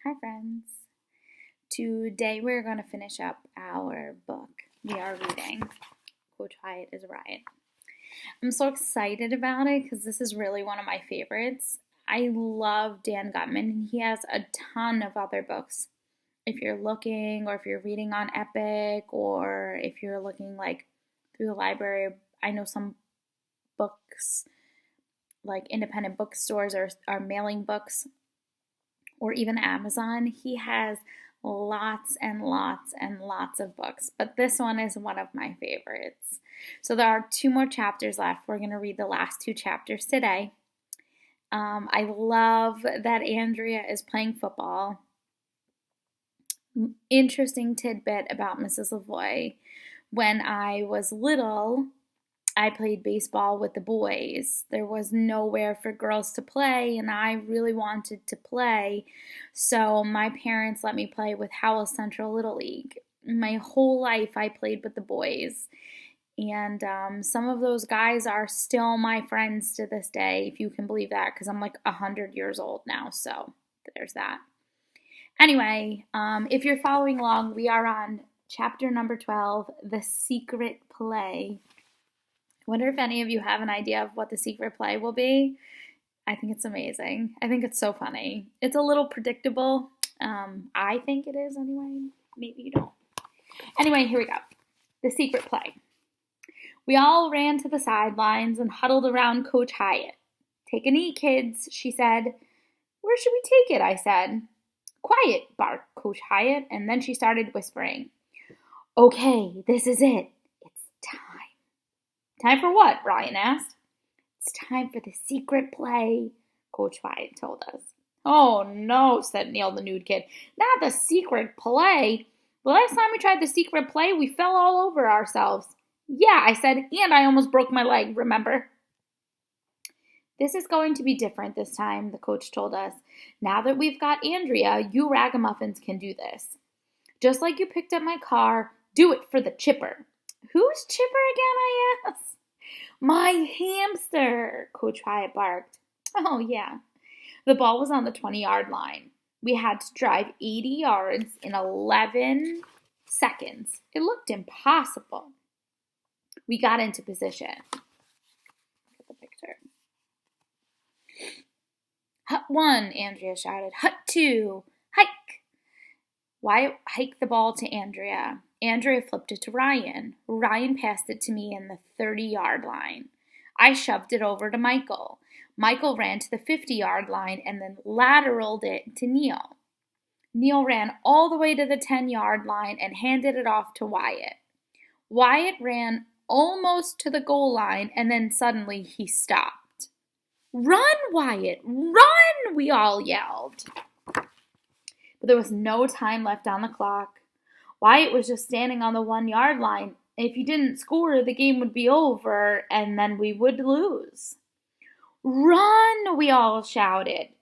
Hi, friends. Today we're going to finish up our book. We are reading Coach Hyatt is a Riot. I'm so excited about it because this is really one of my favorites. I love Dan Gutman, and he has a ton of other books. If you're looking, or if you're reading on Epic, or if you're looking like through the library, I know some books, like independent bookstores, are mailing books, or even Amazon. He has lots and lots and lots of books, but this one is one of my favorites. So there are 2 more chapters left. We're going to read the last 2 chapters today. I love that Andrea is playing football. Interesting tidbit about Mrs. Lavoie. When I was little, I played baseball with the boys. There was nowhere for girls to play, and I really wanted to play. So my parents let me play with Howell Central Little League. My whole life, I played with the boys. And some of those guys are still my friends to this day, if you can believe that, because I'm like 100 years old now. So there's that. Anyway, if you're following along, we are on chapter number 12, The Secret Play. I wonder if any of you have an idea of what the secret play will be. I think it's amazing. I think it's so funny. It's a little predictable. I think it is anyway. Maybe you don't. Anyway, here we go. The secret play. We all ran to the sidelines and huddled around Coach Hyatt. "Take a knee, kids," she said. "Where should we take it?" I said. "Quiet," barked Coach Hyatt, and then she started whispering. "Okay, this is it. It's time." "Time for what?" Ryan asked. "It's time for the secret play," Coach Hyatt told us. "Oh no," said Neil, the nude kid. "Not the secret play. The last time we tried the secret play, we fell all over ourselves." "Yeah," I said, "and I almost broke my leg, remember?" "This is going to be different this time," the coach told us. "Now that we've got Andrea, you ragamuffins can do this. Just like you picked up my car, do it for the chipper." "Who's Chipper again?" I asked. "My hamster," Coach Hyatt barked. "Oh, yeah." The ball was on the 20-yard line. We had to drive 80 yards in 11 seconds. It looked impossible. We got into position. Look at the picture. "Hut 1, Andrea shouted. "Hut 2, hike." Wyatt hiked the ball to Andrea. Andrea flipped it to Ryan. Ryan passed it to me in the 30-yard line. I shoved it over to Michael. Michael ran to the 50-yard line and then lateraled it to Neil. Neil ran all the way to the 10-yard line and handed it off to Wyatt. Wyatt ran almost to the goal line, and then suddenly he stopped. "Run, Wyatt, run!" we all yelled. But there was no time left on the clock. Wyatt was just standing on the 1-yard line. If he didn't score, the game would be over, and then we would lose. "Run!" we all shouted.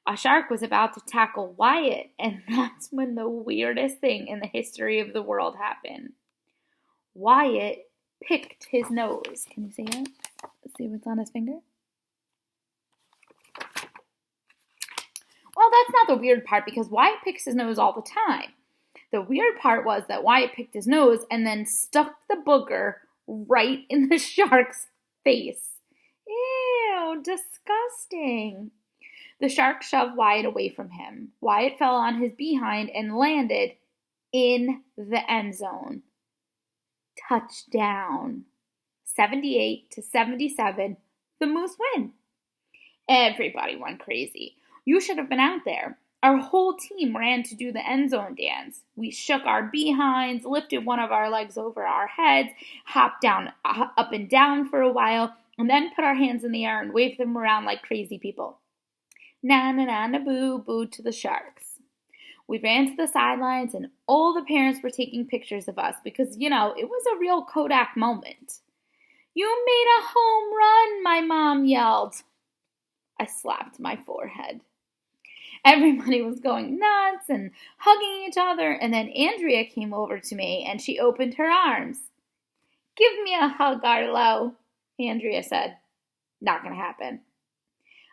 A shark was about to tackle Wyatt, and that's when the weirdest thing in the history of the world happened. Wyatt picked his nose. Can you see it? Let's see what's on his finger. Well, that's not the weird part, because Wyatt picks his nose all the time. The weird part was that Wyatt picked his nose and then stuck the booger right in the shark's face. Ew, disgusting. The shark shoved Wyatt away from him. Wyatt fell on his behind and landed in the end zone. Touchdown. 78-77, the Moose win. Everybody went crazy. You should have been out there. Our whole team ran to do the end zone dance. We shook our behinds, lifted one of our legs over our heads, hopped down, up and down for a while, and then put our hands in the air and waved them around like crazy people. Na na na na boo boo to the Sharks. We ran to the sidelines, and all the parents were taking pictures of us because, it was a real Kodak moment. "You made a home run," my mom yelled. I slapped my forehead. Everybody was going nuts and hugging each other, and then Andrea came over to me and she opened her arms. "Give me a hug, Arlo," Andrea said. "Not gonna happen."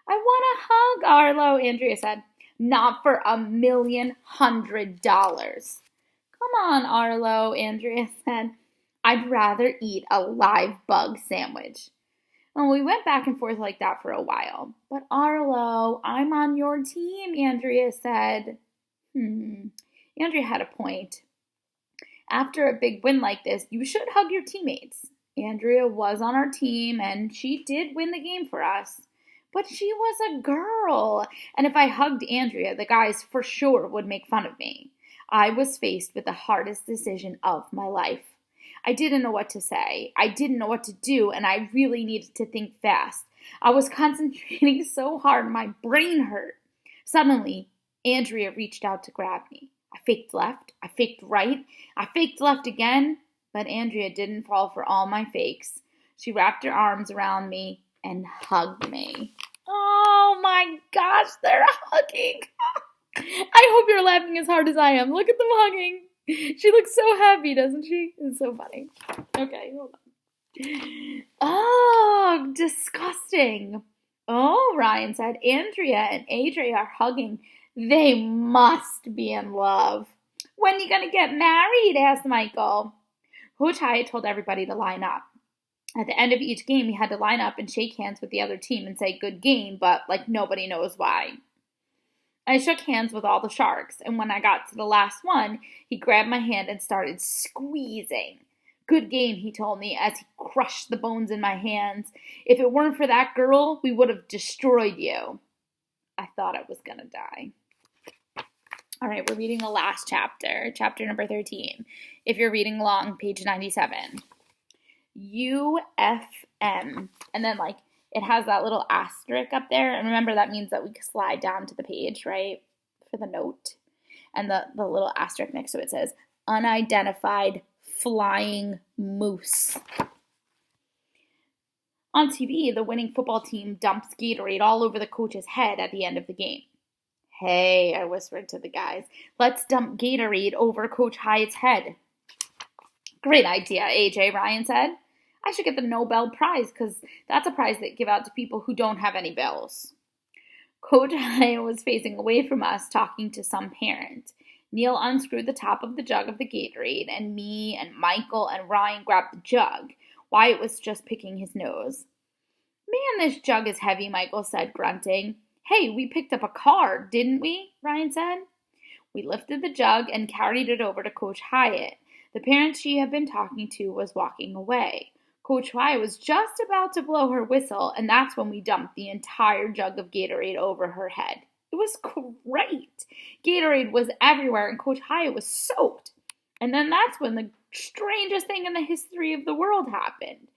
"I want a hug, Arlo," Andrea said. Not for $1,100,000. Come on, Arlo, Andrea said. I'd rather eat a live bug sandwich. And we went back and forth like that for a while. But Arlo, I'm on your team, Andrea said. Andrea had a point. After a big win like this, you should hug your teammates. Andrea was on our team, and she did win the game for us. But she was a girl, and if I hugged Andrea, the guys for sure would make fun of me. I was faced with the hardest decision of my life. I didn't know what to say. I didn't know what to do, and I really needed to think fast. I was concentrating so hard, my brain hurt. Suddenly, Andrea reached out to grab me. I faked left, I faked right, I faked left again, but Andrea didn't fall for all my fakes. She wrapped her arms around me and hugged me. Oh my gosh, they're hugging. I hope you're laughing as hard as I am. Look at them hugging. She looks so happy, doesn't she? It's so funny. Okay, hold on. Oh, disgusting. Oh, Ryan said, Andrea and AJ are hugging. They must be in love. When are you going to get married? Asked Michael. Coach Hyatt told everybody to line up. At the end of each game, we had to line up and shake hands with the other team and say good game, but like nobody knows why. I shook hands with all the Sharks, and when I got to the last one, he grabbed my hand and started squeezing. Good game, he told me as he crushed the bones in my hands. If it weren't for that girl, we would have destroyed you. I thought I was going to die. All right, we're reading the last chapter, chapter number 13. If you're reading along, page 97. UFM. And then, like, it has that little asterisk up there. And remember, that means that we can slide down to the page, right, for the note. And the little asterisk next to it says, unidentified flying moose. On TV, the winning football team dumps Gatorade all over the coach's head at the end of the game. Hey, I whispered to the guys, let's dump Gatorade over Coach Hyatt's head. Great idea, AJ, Ryan said. I should get the Nobel Prize because that's a prize they give out to people who don't have any bells. Coach Hyatt was facing away from us talking to some parent. Neil unscrewed the top of the jug of the Gatorade, and me and Michael and Ryan grabbed the jug. Wyatt was just picking his nose. Man, this jug is heavy, Michael said, grunting. Hey, we picked up a car, didn't we? Ryan said. We lifted the jug and carried it over to Coach Hyatt. The parent she had been talking to was walking away. Coach Hyatt was just about to blow her whistle, and that's when we dumped the entire jug of Gatorade over her head. It was great. Gatorade was everywhere, and Coach Hyatt was soaked. And then that's when the strangest thing in the history of the world happened.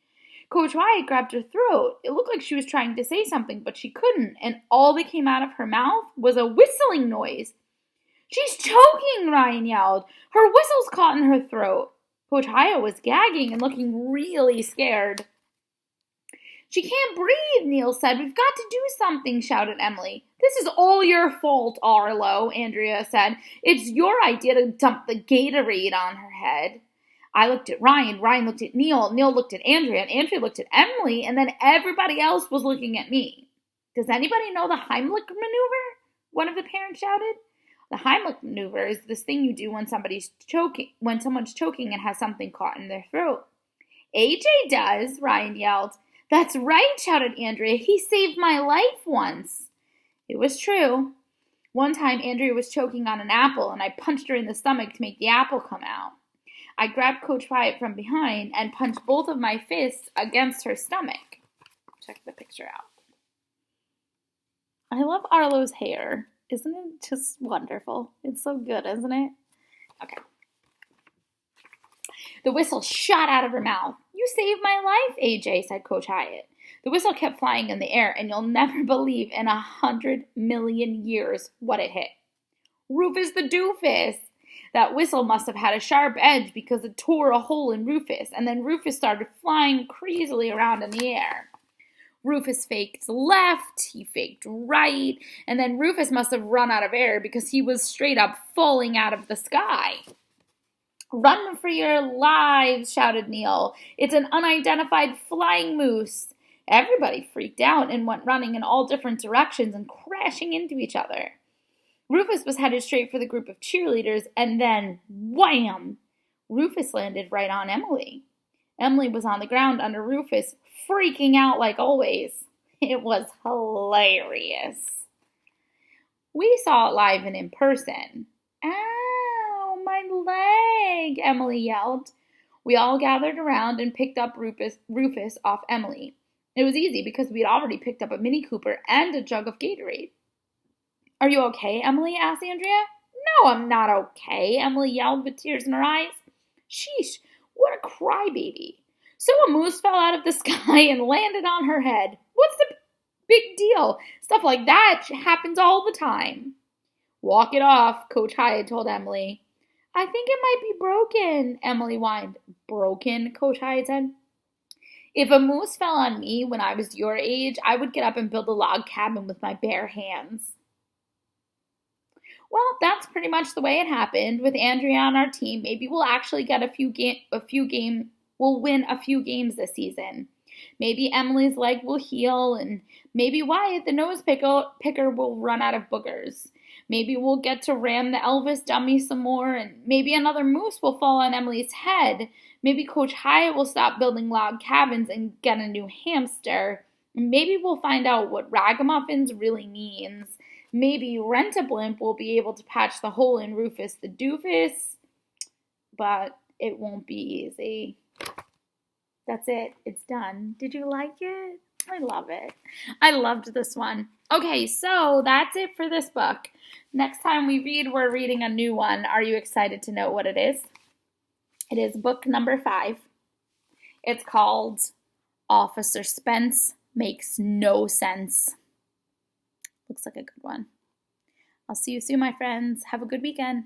Coach Hyatt grabbed her throat. It looked like she was trying to say something, but she couldn't, and all that came out of her mouth was a whistling noise. She's choking, Ryan yelled. Her whistle's caught in her throat. Coach Hyatt was gagging and looking really scared. She can't breathe, Neil said. We've got to do something, shouted Emily. This is all your fault, Arlo, Andrea said. It's your idea to dump the Gatorade on her head. I looked at Ryan. Ryan looked at Neil. Neil looked at Andrea. And Andrea looked at Emily. And then everybody else was looking at me. Does anybody know the Heimlich maneuver? One of the parents shouted. The Heimlich maneuver is this thing you do when someone's choking and has something caught in their throat. AJ does, Ryan yelled. That's right, shouted Andrea. He saved my life once. It was true. One time, Andrea was choking on an apple, and I punched her in the stomach to make the apple come out. I grabbed Coach Hyatt from behind and punched both of my fists against her stomach. Check the picture out. I love Arlo's hair. Isn't it just wonderful? It's so good, isn't it? Okay. The whistle shot out of her mouth. You saved my life, AJ, said Coach Hyatt. The whistle kept flying in the air, and you'll never believe in 100 million years what it hit. Rufus the Doofus. That whistle must have had a sharp edge because it tore a hole in Rufus, and then Rufus started flying crazily around in the air. Rufus faked left, he faked right, and then Rufus must have run out of air because he was straight up falling out of the sky. Run for your lives, shouted Neil. It's an unidentified flying moose. Everybody freaked out and went running in all different directions and crashing into each other. Rufus was headed straight for the group of cheerleaders, and then, wham! Rufus landed right on Emily. Emily was on the ground under Rufus, freaking out like always. It was hilarious. We saw it live and in person. Ow, my leg, Emily yelled. We all gathered around and picked up Rufus off Emily. It was easy because we'd already picked up a Mini Cooper and a jug of Gatorade. Are you okay, Emily? Asked Andrea. No, I'm not okay, Emily yelled with tears in her eyes. Sheesh, what a crybaby. So a moose fell out of the sky and landed on her head. What's the big deal? Stuff like that happens all the time. Walk it off, Coach Hyatt told Emily. I think it might be broken, Emily whined. Broken, Coach Hyatt said. If a moose fell on me when I was your age, I would get up and build a log cabin with my bare hands. Well, that's pretty much the way it happened. With Andrea on our team, maybe we'll actually get we'll win a few games this season. Maybe Emily's leg will heal, and maybe Wyatt, the nose picker, will run out of boogers. Maybe we'll get to ram the Elvis dummy some more, and maybe another moose will fall on Emily's head. Maybe Coach Hyatt will stop building log cabins and get a new hamster. And maybe we'll find out what ragamuffins really means. Maybe Rent-A-Blimp will be able to patch the hole in Rufus the Doofus, but it won't be easy. That's it. It's done. Did you like it? I love it. I loved this one. Okay, so that's it for this book. Next time we read, we're reading a new one. Are you excited to know what it is? It is book number 5. It's called Officer Spence Makes No Sense. Looks like a good one. I'll see you soon, my friends. Have a good weekend.